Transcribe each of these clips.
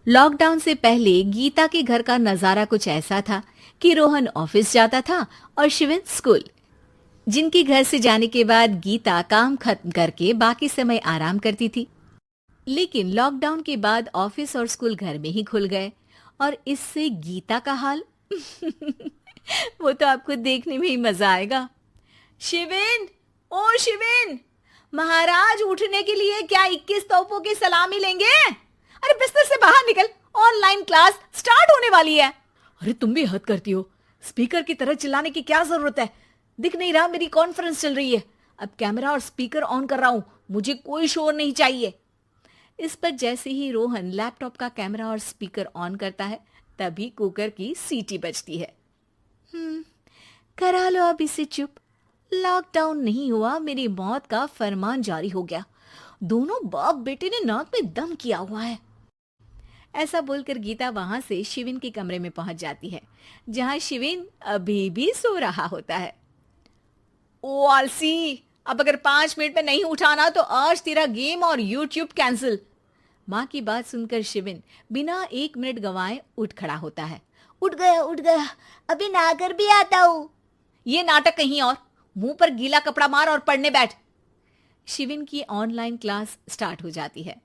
Lockdown से पहले गीता के घर का नजारा कुछ ऐसा था कि रोहन ऑफिस जाता था और शिविन स्कूल। जिनके घर से जाने के बाद गीता काम खत्म करके बाकी समय आराम करती थी। लेकिन लॉकडाउन के बाद ऑफिस और स्कूल घर में ही खुल गए और इससे गीता का हाल वो तो आपको देखने में ही मजा आएगा। शिविन, ओ शिविन, महाराज उठने के लिए क्या 21 तोपों की सलामी लेंगे? अरे बिस्तर से बाहर निकल, ऑनलाइन क्लास स्टार्ट होने वाली है। अरे तुम भी हद करती हो, स्पीकर की तरह चिल्लाने की क्या जरूरत है? दिख नहीं रहा मेरी कॉन्फ्रेंस चल रही है। अब कैमरा और स्पीकर ऑन कर रहा हूं, मुझे कोई शोर नहीं चाहिए। इस पर जैसे ही रोहन लैपटॉप का कैमरा और स्पीकर ऑन करता है तभी कुकर की सीटी बजती है। करा लो अब इसे चुप। लॉकडाउन नहीं हुआ, मेरी मौत का फरमान जारी हो गया। दोनों बाप बेटे ने नाक में दम किया हुआ है। ऐसा बोलकर गीता वहां से शिविन के कमरे में पहुंच जाती है, जहां शिविन अभी भी सो रहा होता है। ओ आलसी, अब अगर 5 मिनट में नहीं उठाना तो आज तेरा गेम और यूट्यूब कैंसिल। माँ की बात सुनकर शिविन बिना 1 मिनट गंवाए उठ खड़ा होता है। उठ गया, अभी नहाकर भी आता हूँ। ये नाटक कहीं और, मुंह पर गीला कपड़ा मार और पढ़ने बैठ। शिविन की ऑनलाइन क्लास स्टार्ट हो जाती है,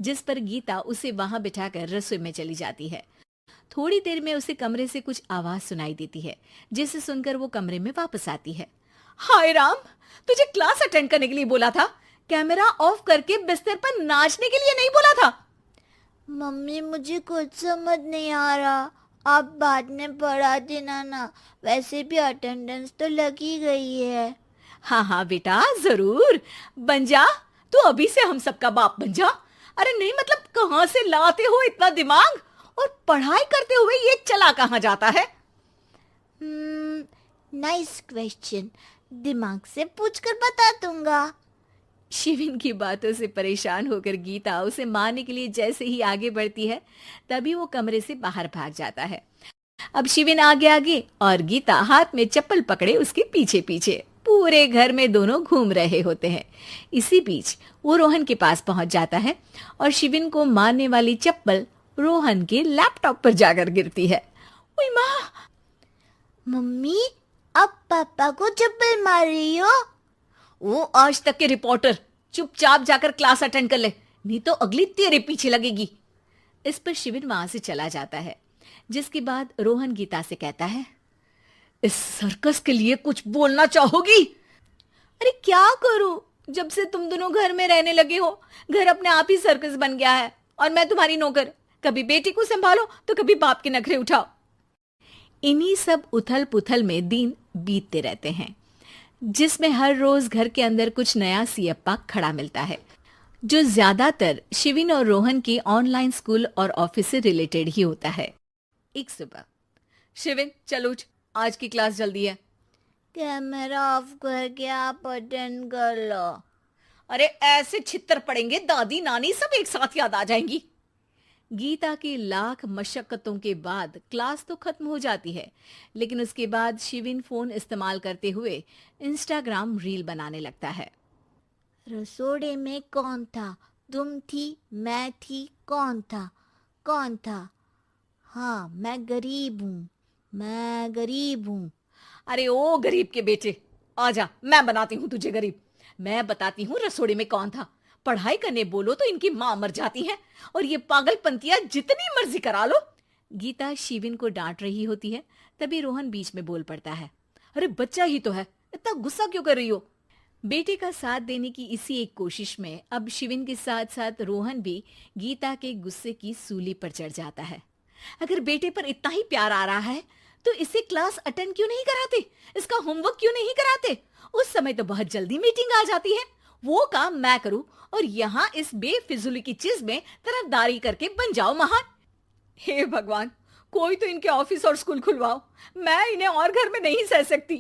जिस पर गीता उसे वहां बिठाकर रसोई में चली जाती है। थोड़ी देर में उसे कमरे से कुछ आवाज सुनाई देती है, जिसे सुनकर वो कमरे में वापस आती है। हाय राम, तुझे क्लास अटेंड करने के लिए बोला था, कैमरा ऑफ करके बिस्तर पर नाचने के लिए नहीं बोला था। मम्मी मुझे कुछ समझ नहीं आ रहा, आप बाद में पढ़ा देना ना, वैसे भी अटेंडेंस तो लगी गई है। हाँ हाँ बेटा, जरूर बन जा। तू अभी से हम सबका बाप बन जा। अरे नहीं मतलब कहाँ से लाते हो इतना दिमाग, और पढ़ाई करते हुए ये चला कहाँ जाता है? नाइस क्वेश्चन, दिमाग से पूछकर बता दूंगा। शिविन की बातों से परेशान होकर गीता उसे मारने के लिए जैसे ही आगे बढ़ती है तभी वो कमरे से बाहर भाग जाता है। अब शिविन आगे आगे और गीता हाथ में चप्पल पकड़े उसके पीछे पीछे पूरे घर में दोनों घूम रहे होते हैं। इसी बीच वो रोहन के पास पहुंच जाता है और शिविन को मारने वाली चप्पल रोहन के लैपटॉप पर जाकर गिरती है। ओए माँ! मम्मी, अब पापा को चप्पल मार रही हो? वो आज तक के रिपोर्टर, चुपचाप जाकर क्लास अटेंड कर ले, नहीं तो अगली तेरे पीछे लगेगी। इस पर शिविन वहां से चला जाता है, जिसके बाद रोहन गीता से कहता है, इस सर्कस के लिए कुछ बोलना चाहोगी? अरे क्या करूं, जब से तुम दोनों घर में रहने लगे हो, घर अपने आप ही सर्कस बन गया है और मैं तुम्हारी नौकर। कभी बेटी को संभालो तो कभी बाप के नखरे उठाओ। इन्हीं सब उथल पुथल में दिन बीतते रहते हैं, जिसमें हर रोज घर के अंदर कुछ नया सियप्पा खड़ा मिलता है, जो ज्यादातर शिविन और रोहन के ऑनलाइन स्कूल और ऑफिस से रिलेटेड ही होता है। एक सुबह, शिविन चल उठ, आज की क्लास जल्दी है। कैमरा ऑफ करके आप अटेंड कर लो। अरे ऐसे छित्तर पड़ेंगे, दादी नानी सब एक साथ याद आ जाएंगी। गीता की लाख मशक्कतों के बाद क्लास तो खत्म हो जाती है, लेकिन उसके बाद शिविन फोन इस्तेमाल करते हुए इंस्टाग्राम रील बनाने लगता है। रसोड़े में कौन था? तुम थी, मैं थी, कौन था? कौन था? हाँ, मैं गरीब हूँ। अरे ओ गरीब के बेटे, आजा, मैं बनाती हूँ तुझे गरीब। मैं बताती हूँ रसोड़े में कौन था। पढ़ाई करने बोलो तो इनकी माँ मर जाती है, और ये पागलपंतियां जितनी मर्जी करा लो। गीता शिविन को डांट रही होती है, तभी रोहन बीच में बोल पड़ता है। अरे बच्चा ही तो है, इतना गुस्सा क्यों कर रही हो? बेटे का साथ देने की इसी एक कोशिश में अब शिविन के साथ साथ रोहन भी गीता के गुस्से की सूली पर चढ़ जाता है। अगर बेटे पर इतना ही प्यार आ रहा है तो इसे क्लास अटेंड क्यों नहीं कराते, इसका होमवर्क क्यों नहीं कराते? उस समय तो बहुत जल्दी मीटिंग आ जाती है, वो काम मैं करूं और यहाँ इस बेफिजुली की चीज में तरफदारी करके बन जाओ महान। हे भगवान, कोई तो इनके ऑफिस और स्कूल खुलवाओ, मैं इन्हें और घर में नहीं सह सकती।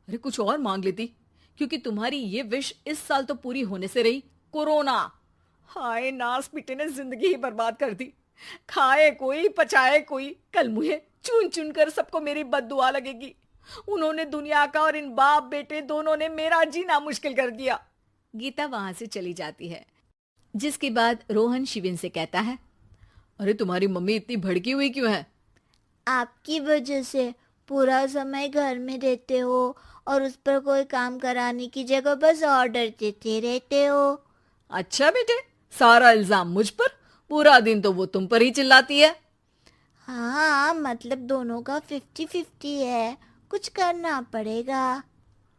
अरे कुछ और मांग लेती, क्योंकि तुम्हारी ये विश इस साल तो पूरी होने से रही, कोरोना। हाय नास पिटे ने जिंदगी ही बर्बाद कर दी। खाए कोई पचाए कोई, कल मुझे चुन चुन कर सबको मेरी बद्दुआ लगेगी। उन्होंने दुनिया का और इन बाप बेटे दोनों ने मेरा जीना मुश्किल कर दिया। गीता वहां से चली जाती है, जिसके बाद रोहन शिविन से कहता है, अरे तुम्हारी मम्मी इतनी भड़की हुई क्यों है? आपकी वजह से पूरा समय घर में रहते हो और उस पर कोई काम कराने की जगह बस ऑर्डर देते रहते हो। अच्छा बेटे, सारा इल्जाम मुझ पर, पूरा दिन तो वो तुम पर ही चिल्लाती है। हाँ, मतलब दोनों का 50-50 है, कुछ करना पड़ेगा।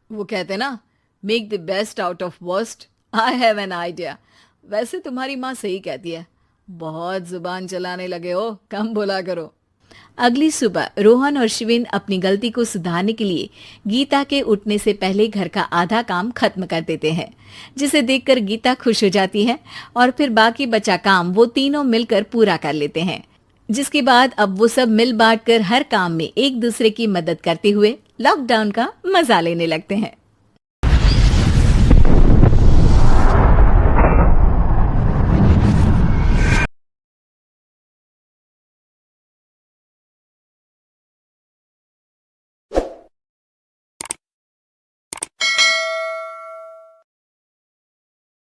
वो कहते ना, make the best out of worst. I have an idea. वैसे तुम्हारी माँ सही कहती है, बहुत जुबान चलाने लगे हो, कम बोला करो। अगली सुबह रोहन और शिविन अपनी गलती को सुधारने के लिए गीता के उठने से पहले घर का आधा काम खत्म कर देते हैं, जिसे देखकर गीता खुश हो जाती है और फिर बाकी बचा काम वो तीनों मिलकर पूरा कर लेते हैं। जिसके बाद अब वो सब मिल बांट कर हर काम में एक दूसरे की मदद करते हुए लॉकडाउन का मजा लेने लगते हैं।